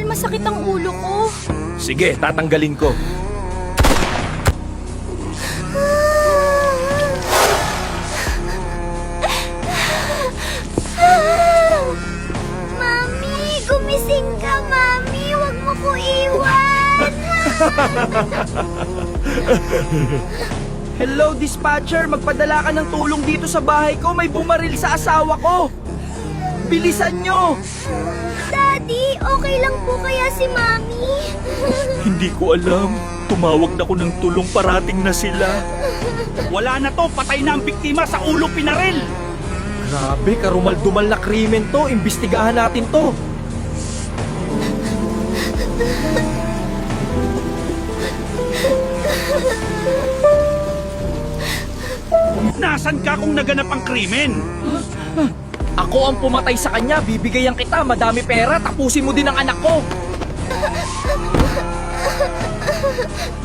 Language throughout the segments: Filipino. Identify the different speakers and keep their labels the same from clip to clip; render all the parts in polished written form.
Speaker 1: masakit ang ulo ko.
Speaker 2: Sige, tatanggalin ko.
Speaker 1: Mami, gumising ka, Mami. Huwag mo ko iwan.
Speaker 3: Hello, dispatcher. Magpadala ka ng tulong dito sa bahay ko. May bumaril sa asawa ko. Bilisan nyo!
Speaker 1: Daddy, okay lang po kaya si Mami?
Speaker 2: Hindi ko alam. Tumawag na ko ng tulong, parating na sila.
Speaker 4: Wala na to, patay na ang biktima, sa ulo pinaril.
Speaker 3: Grabe, karumal-dumal na krimen to. Imbestigahan natin to.
Speaker 4: Nasaan ka kung naganap ang krimen?
Speaker 3: Ako ang pumatay sa kanya. Bibigyan kita. Madami pera. Tapusin mo din ang anak ko.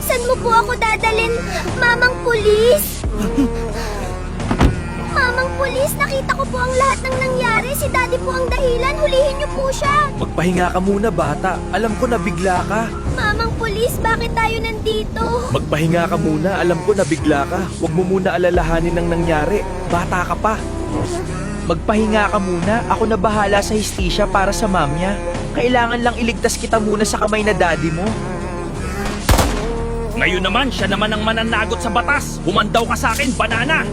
Speaker 1: Saan mo po ako dadalin, Mamang Pulis? Mamang Pulis, nakita ko po ang lahat ng nangyari. Si Daddy po ang dahilan. Hulihin niyo po siya.
Speaker 3: Magpahinga ka muna, bata. Alam ko na bigla ka.
Speaker 1: Mamang Pulis, bakit tayo nandito?
Speaker 3: Magpahinga ka muna. Alam ko na bigla ka. Huwag mo muna alalahanin ang nangyari. Bata ka pa. Magpahinga ka muna. Ako na bahala sa histisya para sa mamya. Kailangan lang iligtas kita muna sa kamay na daddy mo.
Speaker 4: Ngayon naman, siya naman ang mananagot sa batas. Humandaw ka sa akin, banana!